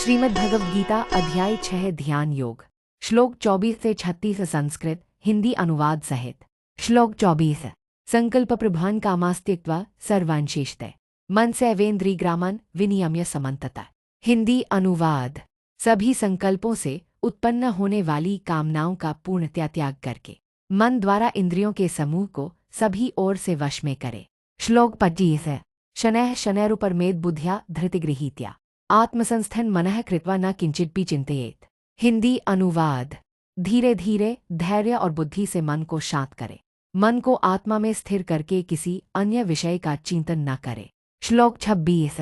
श्रीमद् भगवद गीता अध्याय 6 ध्यान योग श्लोक 24 से 36 संस्कृत हिंदी अनुवाद सहित। श्लोक 24 संकल्प प्रभान कामास्त्यक्त्वा सर्वांशेषते मन सैवेन्द्रिग्रामन विनियम्य समन्तता। हिंदी अनुवाद सभी संकल्पों से उत्पन्न होने वाली कामनाओं का पूर्णतया त्याग करके मन द्वारा इंद्रियों के समूह को सभी ओर से वश में करे। श्लोक 25 शनैः शनैरुपरमेद बुद्ध्या धृतिगृहीत्या आत्मसंस्थन मनः कृत्वा न किंचिदपि चिंतयेत्। हिंदी अनुवाद धीरे धीरे धैर्य और बुद्धि से मन को शांत करे, मन को आत्मा में स्थिर करके किसी अन्य विषय का चिंतन न करे। श्लोक 26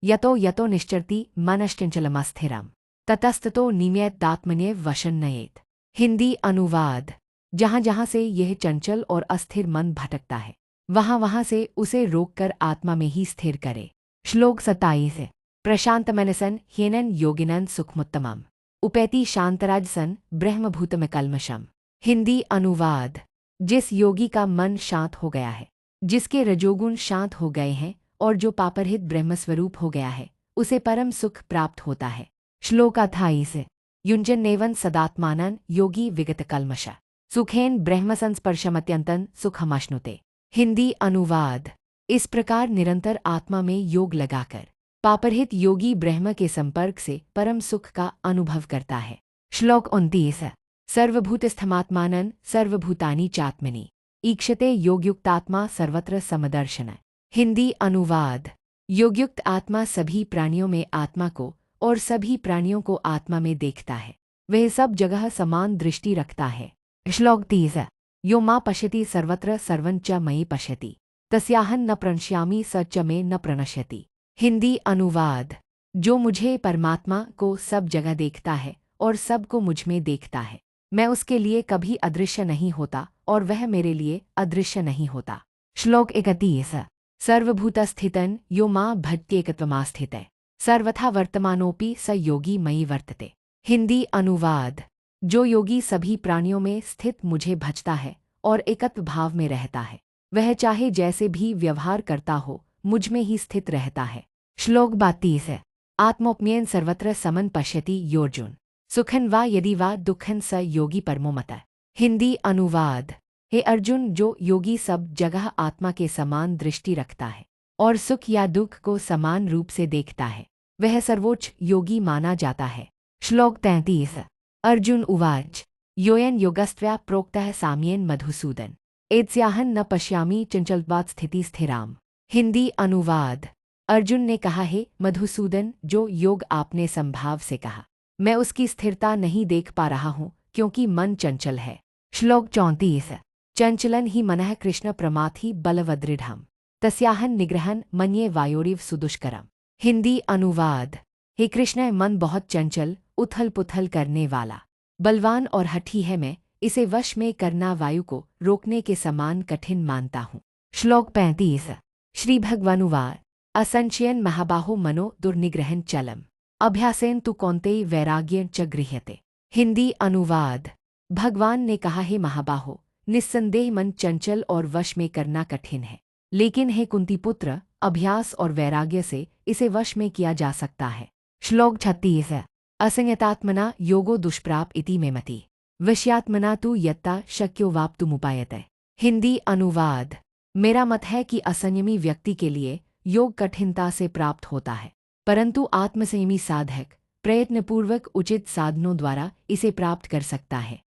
यतो यतो निश्चरति मनश्चंचलमस्थिरम् ततस्ततो निम्येदात्मन्येव वशं नयेत्। हिंदी अनुवाद जहाँ जहाँ से यह चंचल और अस्थिर मन भटकता है वहाँ वहाँ से उसे रोककर आत्मा में ही स्थिर करे। श्लोक 27 प्रशांतमनसन ह्येनं योगिनं सुखमुत्तमम् उपैति शांतराजसन ब्रह्मभूतमकल्मषम्। हिंदी अनुवाद जिस योगी का मन शांत हो गया है, जिसके रजोगुण शांत हो गए हैं और जो पापरहित ब्रह्मस्वरूप हो गया है, उसे परम सुख प्राप्त होता है। श्लोक 28 युञ्जन्नेवं सदात्मानं योगी विगतकल्मष सुखेन ब्रह्मसंस्पर्शमत्यन्तं सुखमश्नुते। हिंदी अनुवाद इस प्रकार निरंतर आत्मा में योग लगाकर पापरहित योगी ब्रह्म के संपर्क से परम सुख का अनुभव करता है। श्लोक 29 सर्वभूतस्थमात्मानं सर्वभूतानि चात्मनि ईक्षते योगयुक्तात्मा सर्वत्र समदर्शन। हिंदी अनुवाद योगयुक्त आत्मा सभी प्राणियों में आत्मा को और सभी प्राणियों को आत्मा में देखता है, वह सब जगह समान दृष्टि रखता है। श्लोक 30 यो मां पश्यति सर्वत्र सर्वं च मयि पश्यति तस्याहं न प्रणश्यामि स च मे न प्रणश्यति। हिंदी अनुवाद जो मुझे परमात्मा को सब जगह देखता है और सबको मुझ में देखता है, मैं उसके लिए कभी अदृश्य नहीं होता और वह मेरे लिए अदृश्य नहीं होता। श्लोक 31 सर्वभूतस्थितं यो मां भजत्येकत्वमास्थितः सर्वथा वर्तमानोऽपि स योगी मयि वर्तते। हिंदी अनुवाद जो योगी सभी प्राणियों में स्थित मुझे भजता है और एकत्व भाव में रहता है, वह चाहे जैसे भी व्यवहार करता हो मुझ में ही स्थित रहता है। श्लोक 32 आत्मोपम्येन सर्वत्र समं पश्यति योर्जुन सुखन वा यदि वा दुखन स योगी परमो मतः। हिंदी अनुवाद हे अर्जुन जो योगी सब जगह आत्मा के समान दृष्टि रखता है और सुख या दुख को समान रूप से देखता है, वह सर्वोच्च योगी माना जाता है। श्लोक 33 अर्जुन उवाच योऽयं योगस्त्वया प्रोक्तः साम्येन मधुसूदन एतस्याहं न पश्यामि चंचलत्वात् स्थिति स्थिराम्। हिंदी अनुवाद अर्जुन ने कहा हे मधुसूदन जो योग आपने संभाव से कहा, मैं उसकी स्थिरता नहीं देख पा रहा हूँ क्योंकि मन चंचल है। श्लोक 34 चंचलन ही मनः कृष्ण प्रमाथि बलवदृढ़म् तस्याहं निग्रहन् मन्ये वायोरिव सुदुष्करम्। हिंदी अनुवाद हे कृष्ण मन बहुत चंचल उथल पुथल करने वाला बलवान और हठी है, मैं इसे वश में करना वायु को रोकने के समान कठिन मानता हूँ। श्लोक 35 श्री भगवानुवाच असंशयन महाबाहो मनो दुर्निग्रहण चलम अभ्यासेन तु कौन्तेय वैराग्येण च गृह्यते। हिंदी अनुवाद भगवान ने कहा हे महाबाहो निस्संदेह मन चंचल और वश में करना कठिन है, लेकिन हे कुंती पुत्र अभ्यास और वैराग्य से इसे वश में किया जा सकता है। श्लोक 36 असंयतात्मना योगो दुष्प्राप इति मे मति वश्यात्मना तु यत्ता शक्यो वाप्तुमुपायते। हिंदी अनुवाद मेरा मत है कि असंयमी व्यक्ति के लिए योग कठिनता से प्राप्त होता है, परंतु आत्मसंयमी साधक प्रयत्नपूर्वक उचित साधनों द्वारा इसे प्राप्त कर सकता है।